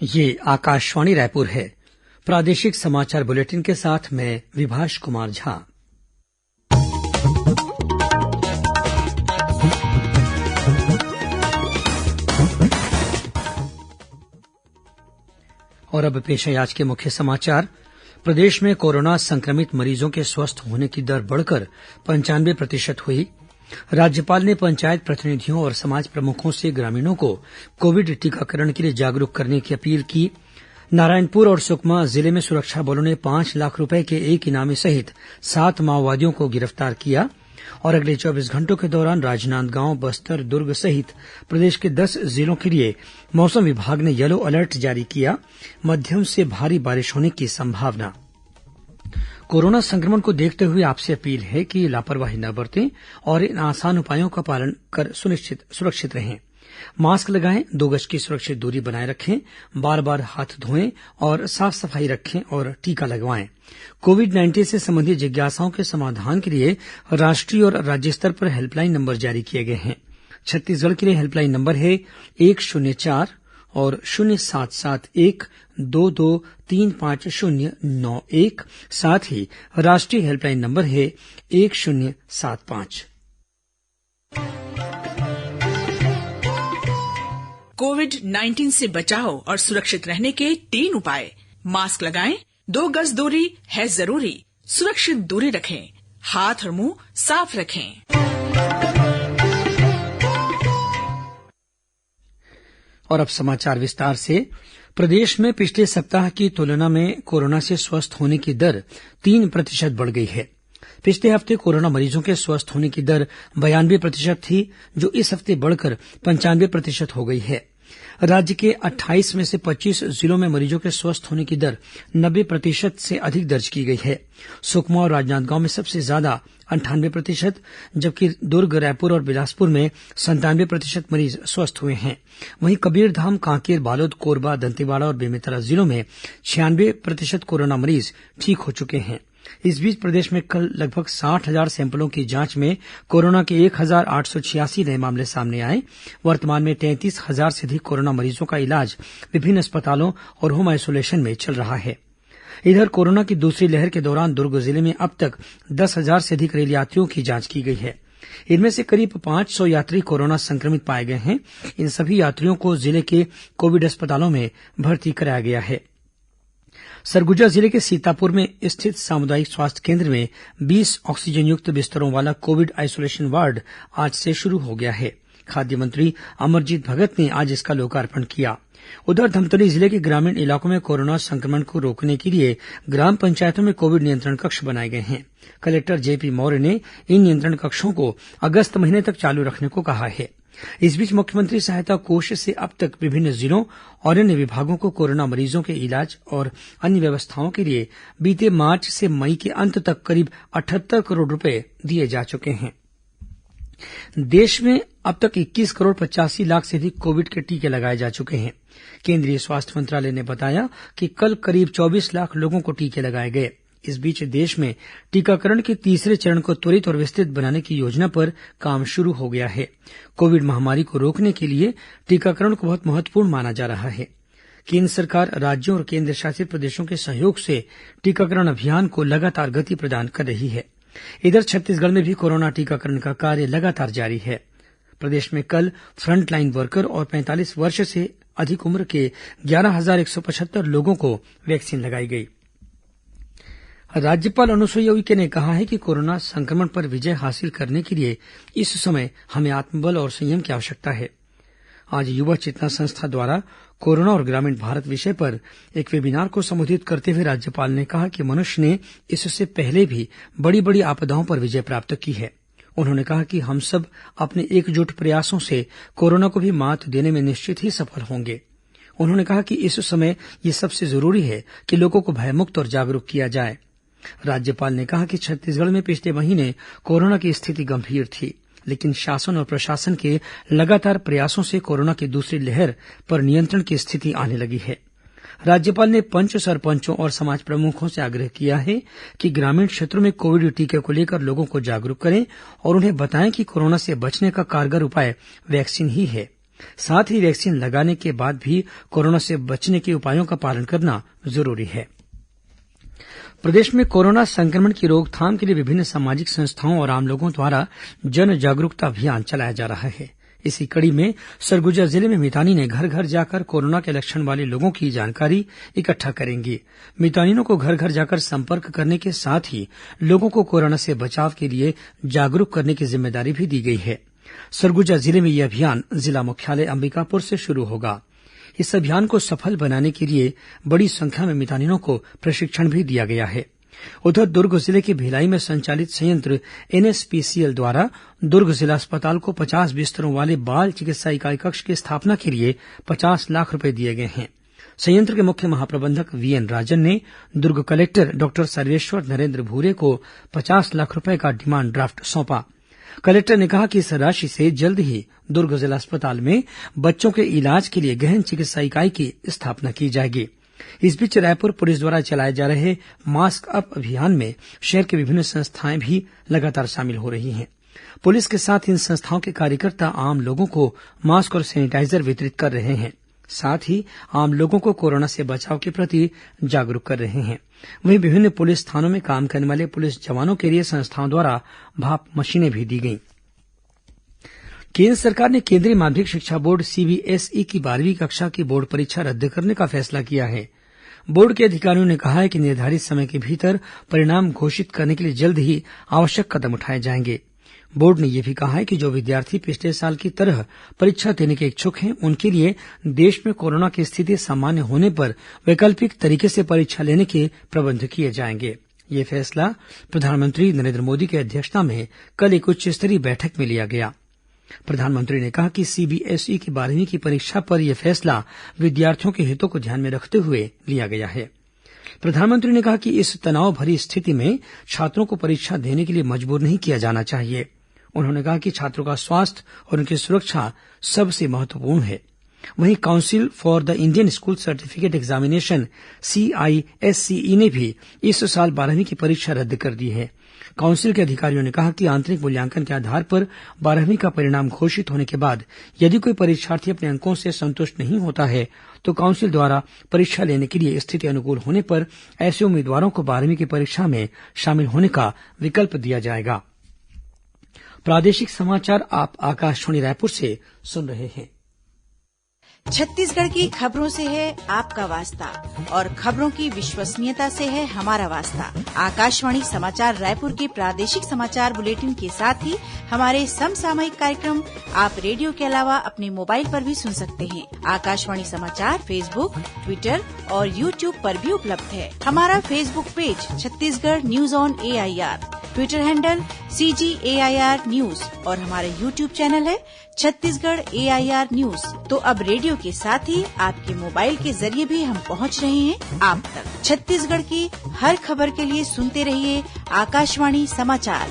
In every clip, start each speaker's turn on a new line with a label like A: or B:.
A: ये आकाशवाणी रायपुर है। प्रादेशिक समाचार बुलेटिन के साथ मैं विभाष कुमार झा। और अब पेश है आज के मुख्य समाचार। प्रदेश में कोरोना संक्रमित मरीजों के स्वस्थ होने की दर बढ़कर 95% हुई। राज्यपाल ने पंचायत प्रतिनिधियों और समाज प्रमुखों से ग्रामीणों को कोविड टीकाकरण के लिए जागरूक करने की अपील की। नारायणपुर और सुकमा जिले में सुरक्षा बलों ने 5 लाख रूपये के एक इनामी सहित 7 माओवादियों को गिरफ्तार किया। और अगले 24 घंटों के दौरान राजनांदगांव, बस्तर, दुर्ग सहित प्रदेश के 10 जिलों के लिए मौसम विभाग ने येलो अलर्ट जारी किया। मध्यम से भारी बारिश होने की संभावना। कोरोना संक्रमण को देखते हुए आपसे अपील है कि लापरवाही न बरतें और इन आसान उपायों का पालन कर सुरक्षित रहें। मास्क लगाएं, 2 गज की सुरक्षित दूरी बनाए रखें, बार-बार हाथ धोएं और साफ सफाई रखें और टीका लगवाएं। कोविड-19 से संबंधित जिज्ञासाओं के समाधान के लिए राष्ट्रीय और राज्य स्तर पर हेल्पलाइन नंबर जारी किए गए हैं। छत्तीसगढ़ के लिए हेल्पलाइन नंबर है 104 और 077122359091। साथ ही राष्ट्रीय हेल्पलाइन नंबर है 1075।
B: कोविड-19 से बचाव और सुरक्षित रहने के 3 उपाय। मास्क लगाएं, 2 गज दूरी है जरूरी, सुरक्षित दूरी रखें, हाथ और मुंह साफ रखें।
A: और अब समाचार विस्तार से। प्रदेश में पिछले सप्ताह की तुलना में कोरोना से स्वस्थ होने की दर 3% बढ़ गई है। पिछले हफ्ते कोरोना मरीजों के स्वस्थ होने की दर 92% थी, जो इस हफ्ते बढ़कर 95% हो गई है। राज्य के 28 में से 25 जिलों में मरीजों के स्वस्थ होने की दर 90% से अधिक दर्ज की गई है। सुकमा और राजनांदगांव में सबसे ज्यादा 98%, जबकि दुर्ग, रायपुर और बिलासपुर में 97% मरीज स्वस्थ हुए हैं। वहीं कबीरधाम, कांकेर, बालोद, कोरबा, दंतेवाड़ा और बेमेतरा जिलों में 96% कोरोना मरीज ठीक हो चुके हैं। इस बीच प्रदेश में कल लगभग 60,000 सैंपलों की जांच में कोरोना के 1,886 नए मामले सामने आए। वर्तमान में 33,000 से अधिक कोरोना मरीजों का इलाज विभिन्न अस्पतालों और होम आइसोलेशन में चल रहा है। इधर कोरोना की दूसरी लहर के दौरान दुर्ग जिले में अब तक 10,000 से अधिक रेल यात्रियों की जांच की गई है। इनमें से करीब 500 यात्री कोरोना संक्रमित पाए गए हैं। इन सभी यात्रियों को जिले के कोविड अस्पतालों में भर्ती कराया गया है। सरगुजा जिले के सीतापुर में स्थित सामुदायिक स्वास्थ्य केंद्र में 20 ऑक्सीजन युक्त बिस्तरों वाला कोविड आइसोलेशन वार्ड आज से शुरू हो गया है। खाद्य मंत्री अमरजीत भगत ने आज इसका लोकार्पण किया। उधर धमतरी जिले के ग्रामीण इलाकों में कोरोना संक्रमण को रोकने के लिए ग्राम पंचायतों में कोविड नियंत्रण कक्ष बनाए गए हैं। कलेक्टर जेपी मौर्य ने इन नियंत्रण कक्षों को अगस्त महीने तक चालू रखने को कहा है। इस बीच मुख्यमंत्री सहायता कोष से अब तक विभिन्न जिलों और अन्य विभागों को कोरोना मरीजों के इलाज और अन्य व्यवस्थाओं के लिए बीते मार्च से मई के अंत तक करीब 78 करोड़ रुपए दिए जा चुके हैं। देश में अब तक 21 करोड़ 85 लाख से अधिक कोविड के टीके लगाए जा चुके हैं। केंद्रीय स्वास्थ्य मंत्रालय ने बताया कि कल करीब 24 लाख लोगों को टीके लगाए गए। इस बीच देश में टीकाकरण के तीसरे चरण को त्वरित और विस्तृत बनाने की योजना पर काम शुरू हो गया है। कोविड महामारी को रोकने के लिए टीकाकरण को बहुत महत्वपूर्ण माना जा रहा है। केंद्र सरकार राज्यों और केंद्र शासित प्रदेशों के सहयोग से टीकाकरण अभियान को लगातार गति प्रदान कर रही है। इधर छत्तीसगढ़ में भी कोरोना टीकाकरण का कार्य लगातार जारी है। प्रदेश में कल फ्रंटलाइन वर्कर और 45 वर्ष से अधिक उम्र के 11,175 लोगों को वैक्सीन लगाई गई। राज्यपाल अनुसुईया उइके ने कहा है कि कोरोना संक्रमण पर विजय हासिल करने के लिए इस समय हमें आत्मबल और संयम की आवश्यकता है। आज युवा चेतना संस्था द्वारा कोरोना और ग्रामीण भारत विषय पर एक वेबिनार को संबोधित करते हुए राज्यपाल ने कहा कि मनुष्य ने इससे पहले भी बड़ी बड़ी आपदाओं पर विजय प्राप्त की है। उन्होंने कहा कि हम सब अपने एकजुट प्रयासों से कोरोना को भी मात देने में निश्चित ही सफल होंगे। उन्होंने कहा कि इस समय ये सबसे जरूरी है कि लोगों को भयमुक्त और जागरूक किया जाए। राज्यपाल ने कहा कि छत्तीसगढ़ में पिछले महीने कोरोना की स्थिति गंभीर थी, लेकिन शासन और प्रशासन के लगातार प्रयासों से कोरोना की दूसरी लहर पर नियंत्रण की स्थिति आने लगी है। राज्यपाल ने पंच, सरपंचों और समाज प्रमुखों से आग्रह किया है कि ग्रामीण क्षेत्रों में कोविड टीके को लेकर लोगों को जागरूक करें और उन्हें बताएं कि कोरोना से बचने का कारगर उपाय वैक्सीन ही है। साथ ही वैक्सीन लगाने के बाद भी कोरोना से बचने के उपायों का पालन करना जरूरी है। प्रदेश में कोरोना संक्रमण की रोकथाम के लिए विभिन्न सामाजिक संस्थाओं और आम लोगों द्वारा जन जागरूकता अभियान चलाया जा रहा है। इसी कड़ी में सरगुजा जिले में मितानी ने घर घर जाकर कोरोना के लक्षण वाले लोगों की जानकारी इकट्ठा करेंगी। मितानिनों को घर घर जाकर संपर्क करने के साथ ही लोगों को कोरोना से बचाव के लिए जागरूक करने की जिम्मेदारी भी दी गई है। सरगुजा जिले में यह अभियान जिला मुख्यालय अंबिकापुर से शुरू होगा। इस अभियान को सफल बनाने के लिए बड़ी संख्या में मितानिनों को प्रशिक्षण भी दिया गया है। उधर दुर्ग जिले के भिलाई में संचालित संयंत्र एनएसपीसीएल द्वारा दुर्ग जिला अस्पताल को 50 बिस्तरों वाले बाल चिकित्सा इकाई कक्ष की स्थापना के लिए 50 लाख रुपए दिए गए हैं। संयंत्र के मुख्य महाप्रबंधक वीएन राजन ने दुर्ग कलेक्टर डॉक्टर सर्वेश्वर नरेंद्र भूरे को 50 लाख रुपए का डिमांड ड्राफ्ट सौंपा। कलेक्टर ने कहा कि इस राशि से जल्द ही दुर्ग जिला अस्पताल में बच्चों के इलाज के लिए गहन चिकित्सा इकाई की स्थापना की जाएगी। इस बीच रायपुर पुलिस द्वारा चलाए जा रहे मास्क अप अभियान में शहर की विभिन्न संस्थाएं भी लगातार शामिल हो रही हैं। पुलिस के साथ इन संस्थाओं के कार्यकर्ता आम लोगों को मास्क और सैनिटाइजर वितरित कर रहे हैं। साथ ही आम लोगों को कोरोना से बचाव के प्रति जागरूक कर रहे हैं। वहीं विभिन्न पुलिस थानों में काम करने वाले पुलिस जवानों के लिए संस्थाओं द्वारा भाप मशीनें भी दी गईं। केंद्र सरकार ने केंद्रीय माध्यमिक शिक्षा बोर्ड सीबीएसई की 12वीं कक्षा की बोर्ड परीक्षा रद्द करने का फैसला किया है। बोर्ड के अधिकारियों ने कहा है कि निर्धारित समय के भीतर परिणाम घोषित करने के लिए जल्द ही आवश्यक कदम उठाए जाएंगे। बोर्ड ने यह भी कहा है कि जो विद्यार्थी पिछले साल की तरह परीक्षा देने के इच्छुक हैं, उनके लिए देश में कोरोना की स्थिति सामान्य होने पर वैकल्पिक तरीके से परीक्षा लेने के प्रबंध किए जाएंगे। यह फैसला प्रधानमंत्री नरेंद्र मोदी की अध्यक्षता में कल एक उच्च स्तरीय बैठक में लिया गया। प्रधानमंत्री ने कहा कि सीबीएसई की 12वीं की परीक्षा पर यह फैसला विद्यार्थियों के हितों को ध्यान में रखते हुए लिया गया है। प्रधानमंत्री ने कहा कि इस तनाव भरी स्थिति में छात्रों को परीक्षा देने के लिए मजबूर नहीं किया जाना चाहिए। उन्होंने कहा कि छात्रों का स्वास्थ्य और उनकी सुरक्षा सबसे महत्वपूर्ण है। वहीं council for the Indian school certificate examination CISCE ने भी इस साल 12वीं की परीक्षा रद्द कर दी है। काउंसिल के अधिकारियों ने कहा कि आंतरिक मूल्यांकन के आधार पर 12वीं का परिणाम घोषित होने के बाद यदि कोई परीक्षार्थी अपने अंकों से संतुष्ट नहीं होता है तो काउंसिल द्वारा परीक्षा लेने के लिए स्थिति अनुकूल होने पर ऐसे उम्मीदवारों को 12वीं की परीक्षा में शामिल होने का विकल्प दिया जाएगा। प्रादेशिक समाचार आप आकाशवाणी रायपुर से सुन रहे हैं।
C: छत्तीसगढ़ की खबरों से है आपका वास्ता और खबरों की विश्वसनीयता से है हमारा वास्ता। आकाशवाणी समाचार रायपुर के प्रादेशिक समाचार बुलेटिन के साथ ही हमारे समसामयिक कार्यक्रम आप रेडियो के अलावा अपने मोबाइल पर भी सुन सकते हैं। आकाशवाणी समाचार फेसबुक, ट्विटर और यूट्यूब पर भी उपलब्ध है। हमारा Facebook page Chhattisgarh news on AIR, Twitter handle CGAIR news और हमारा यूट्यूब चैनल है छत्तीसगढ़ AIR न्यूज। तो अब रेडियो के साथ ही आपके मोबाइल के जरिए भी हम पहुंच रहे हैं आप तक। छत्तीसगढ़ की हर खबर के लिए सुनते रहिए आकाशवाणी समाचार।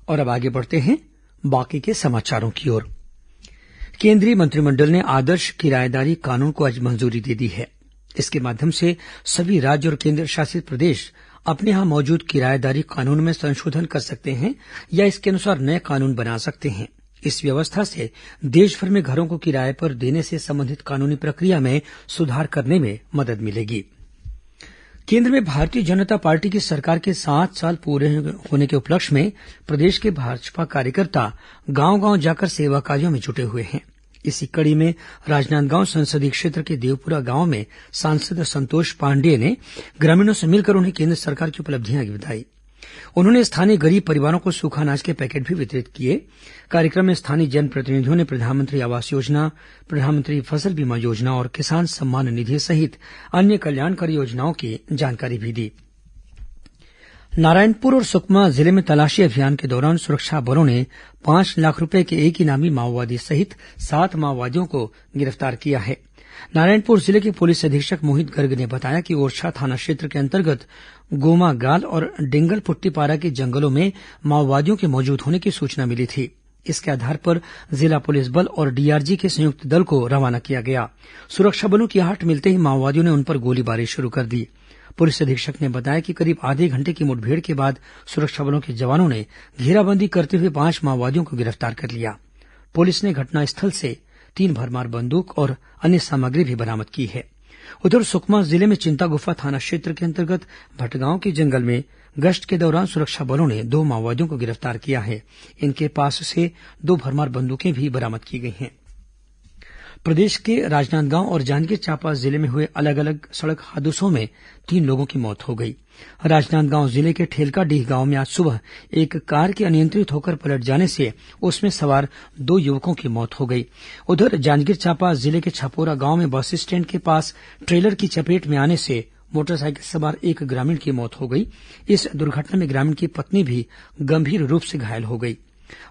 A: और अब आगे बढ़ते हैं बाकी के समाचारों की ओर। केंद्रीय मंत्रिमंडल ने आदर्श किराएदारी कानून को आज मंजूरी दे दी है। इसके माध्यम से सभी राज्य और केंद्र शासित प्रदेश अपने यहां मौजूद किराएदारी कानून में संशोधन कर सकते हैं या इसके अनुसार नए कानून बना सकते हैं। इस व्यवस्था से देश भर में घरों को किराए पर देने से संबंधित कानूनी प्रक्रिया में सुधार करने में मदद मिलेगी। केंद्र में भारतीय जनता पार्टी की सरकार के 7 साल पूरे होने के उपलक्ष्य में प्रदेश के भाजपा कार्यकर्ता गांव-गांव जाकर सेवा कार्यों में जुटे हुए हैं। इसी कड़ी में राजनांदगांव संसदीय क्षेत्र के देवपुरा गांव में सांसद संतोष पांडेय ने ग्रामीणों से मिलकर उन्हें केंद्र सरकार की उपलब्धियां बताई। उन्होंने स्थानीय गरीब परिवारों को सूखा अनाज के पैकेट भी वितरित किए। कार्यक्रम में स्थानीय जनप्रतिनिधियों ने प्रधानमंत्री आवास योजना, प्रधानमंत्री फसल बीमा योजना और किसान सम्मान निधि सहित अन्य कल्याणकारी योजनाओं की जानकारी भी दी। नारायणपुर और सुकमा जिले में तलाशी अभियान के दौरान सुरक्षा बलों ने 5 लाख रुपए के एक इनामी माओवादी सहित 7 माओवादियों को गिरफ्तार किया है। नारायणपुर जिले के पुलिस अधीक्षक मोहित गर्ग ने बताया कि ओरछा थाना क्षेत्र के अंतर्गत गोमागाल और डिंगल पुट्टीपारा के जंगलों में माओवादियों के मौजूद होने की सूचना मिली थी। इसके आधार पर जिला पुलिस बल और डीआरजी के संयुक्त दल को रवाना किया गया। सुरक्षा बलों की आहट मिलते ही माओवादियों ने उन पर गोलीबारी शुरू कर दी। पुलिस अधीक्षक ने बताया कि करीब आधे घंटे की मुठभेड़ के बाद सुरक्षा बलों के जवानों ने घेराबंदी करते हुए 5 माओवादियों को गिरफ्तार कर लिया। पुलिस ने घटनास्थल से 3 भरमार बंदूक और अन्य सामग्री भी बरामद की है। उधर सुकमा जिले में चिंतागुफा थाना क्षेत्र के अंतर्गत भटगांव के जंगल में गश्त के दौरान सुरक्षा बलों ने 2 माओवादियों को गिरफ्तार किया है। इनके पास से 2 भरमार बंदूकें भी बरामद की गई हैं। प्रदेश के राजनांदगांव और जांजगीर चांपा जिले में हुए अलग अलग सड़क हादसों में 3 लोगों की मौत हो गई। राजनांदगांव जिले के ठेलकाडीह गांव में आज सुबह एक कार के अनियंत्रित होकर पलट जाने से उसमें सवार 2 युवकों की मौत हो गई। उधर जांजगीर चांपा जिले के छपोरा गांव में बस स्टैंड के पास ट्रेलर की चपेट में आने से मोटरसाइकिल सवार एक ग्रामीण की मौत हो गई। इस दुर्घटना में ग्रामीण की पत्नी भी गंभीर रूप से घायल हो गई।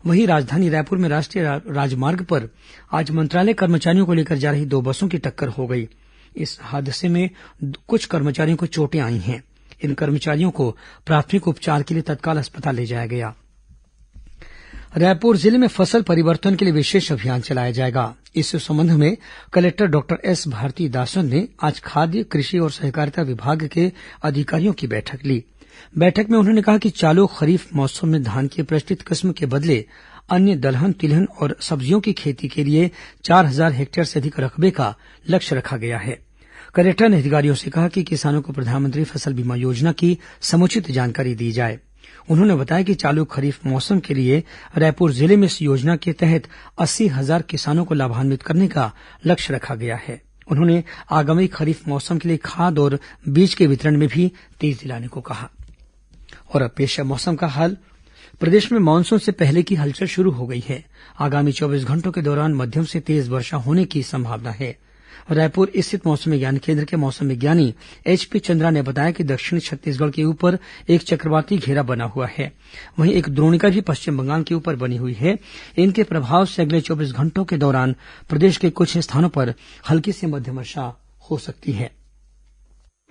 A: वहीं राजधानी रायपुर में राष्ट्रीय राजमार्ग पर आज मंत्रालय कर्मचारियों को लेकर जा रही 2 बसों की टक्कर हो गई। इस हादसे में कुछ कर्मचारियों को चोटें आई हैं। इन कर्मचारियों को प्राथमिक उपचार के लिए तत्काल अस्पताल ले जाया गया। रायपुर जिले में फसल परिवर्तन के लिए विशेष अभियान चलाया जाएगा। इस संबंध में कलेक्टर डॉक्टर एस भारतीदासन ने आज खाद्य, कृषि और सहकारिता विभाग के अधिकारियों की बैठक ली। बैठक में उन्होंने कहा कि चालू खरीफ मौसम में धान की प्रतिष्ठित किस्म के बदले अन्य दलहन, तिलहन और सब्जियों की खेती के लिए 4000 हेक्टेयर से अधिक रकबे का लक्ष्य रखा गया है। कलेक्टर ने अधिकारियों से कहा कि किसानों को प्रधानमंत्री फसल बीमा योजना की समुचित जानकारी दी जाए। उन्होंने बताया कि चालू खरीफ मौसम के लिए रायपुर जिले में इस योजना के तहत 80,000 किसानों को लाभान्वित करने का लक्ष्य रखा गया है। उन्होंने आगामी खरीफ मौसम के लिए खाद और बीज के वितरण में भी तेजी लाने को कहा। और अब पेश है मौसम का हाल। प्रदेश में मानसून से पहले की हलचल शुरू हो गई है। आगामी 24 घंटों के दौरान मध्यम से तेज वर्षा होने की संभावना है। रायपुर स्थित मौसम विज्ञान केंद्र के मौसम विज्ञानी एचपी चंद्रा ने बताया कि दक्षिणी छत्तीसगढ़ के ऊपर एक चक्रवाती घेरा बना हुआ है। वहीं एक द्रोणिका भी पश्चिम बंगाल के ऊपर बनी हुई है। इनके प्रभाव से अगले 24 घंटों के दौरान प्रदेश के कुछ स्थानों पर हल्की से मध्यम वर्षा हो सकती है।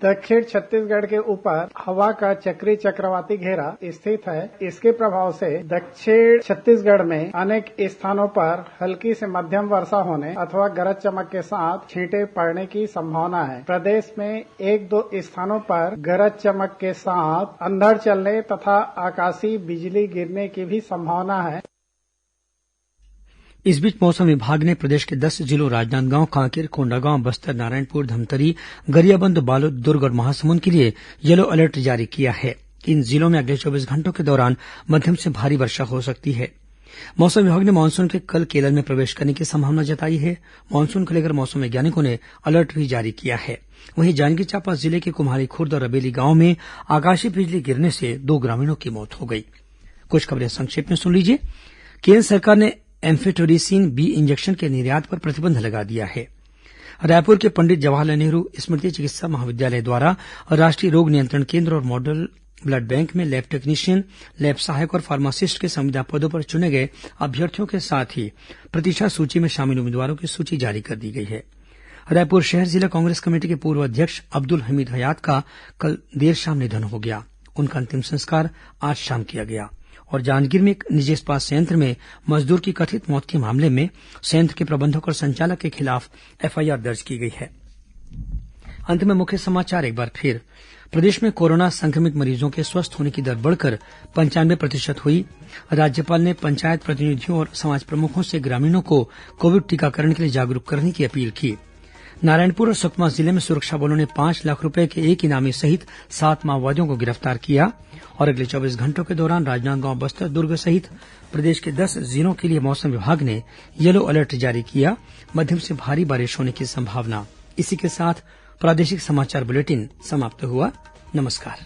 D: दक्षिण छत्तीसगढ़ के ऊपर हवा का चक्री चक्रवाती घेरा स्थित है। इसके प्रभाव से दक्षिण छत्तीसगढ़ में अनेक स्थानों पर हल्की से मध्यम वर्षा होने अथवा गरज चमक के साथ छींटे पड़ने की संभावना है। प्रदेश में 1-2 स्थानों पर गरज चमक के साथ अंधड़ चलने तथा आकाशीय बिजली गिरने की भी संभावना है।
A: इस बीच मौसम विभाग ने प्रदेश के 10 जिलों राजनांदगांव, कांकेर, कोंडागांव, बस्तर, नारायणपुर, धमतरी, गरियाबंद, बालोद, दुर्ग और महासमुंद के लिए येलो अलर्ट जारी किया है। इन जिलों में अगले 24 घंटों के दौरान मध्यम से भारी वर्षा हो सकती है। मौसम विभाग ने मानसून के कल केरल में प्रवेश करने की संभावना जताई है। मानसून को लेकर मौसम वैज्ञानिकों ने अलर्ट भी जारी किया है। वहीं जांजगीर चांपा जिले के कुम्हारी खुर्द और रबेली गांव में आकाशीय बिजली गिरने से 2 ग्रामीणों की मौत हो गई। कुछ खबरें संक्षेप में सुन लीजिए। केंद्र सरकार ने एम्फेटोरिसिन बी इंजेक्शन के निर्यात पर प्रतिबंध लगा दिया है। रायपुर के पंडित जवाहरलाल नेहरू स्मृति चिकित्सा महाविद्यालय द्वारा राष्ट्रीय रोग नियंत्रण केंद्र और मॉडल ब्लड बैंक में लैब टेक्नीशियन, लैब सहायक और फार्मासिस्ट के संविदा पदों पर चुने गए अभ्यर्थियों के साथ ही प्रतीक्षा सूची में शामिल उम्मीदवारों की सूची जारी कर दी गई है। रायपुर शहर जिला कांग्रेस कमेटी के पूर्व अध्यक्ष अब्दुल हमीद हयात का कल देर शाम निधन हो गया। उनका अंतिम संस्कार आज शाम किया गया। और जांजगीर में एक निजी इस्पात संयंत्र में मजदूर की कथित मौत के मामले में संयंत्र के प्रबंधक और संचालक के खिलाफ एफआईआर दर्ज की गई है। अंत में मुख्य समाचार एक बार फिर। प्रदेश में कोरोना संक्रमित मरीजों के स्वस्थ होने की दर बढ़कर 95% हुई। राज्यपाल ने पंचायत प्रतिनिधियों और समाज प्रमुखों से ग्रामीणों को कोविड टीकाकरण के लिए जागरूक करने की अपील की। नारायणपुर और सुकमा जिले में सुरक्षा बलों ने 5 लाख रुपए के एक इनामी सहित 7 माओवादियों को गिरफ्तार किया। और अगले 24 घंटों के दौरान राजनांदगांव, बस्तर, दुर्ग सहित प्रदेश के 10 जिलों के लिए मौसम विभाग ने येलो अलर्ट जारी किया। मध्यम से भारी बारिश होने की संभावना। इसी के साथ प्रादेशिक समाचार बुलेटिन समाप्त हुआ। नमस्कार।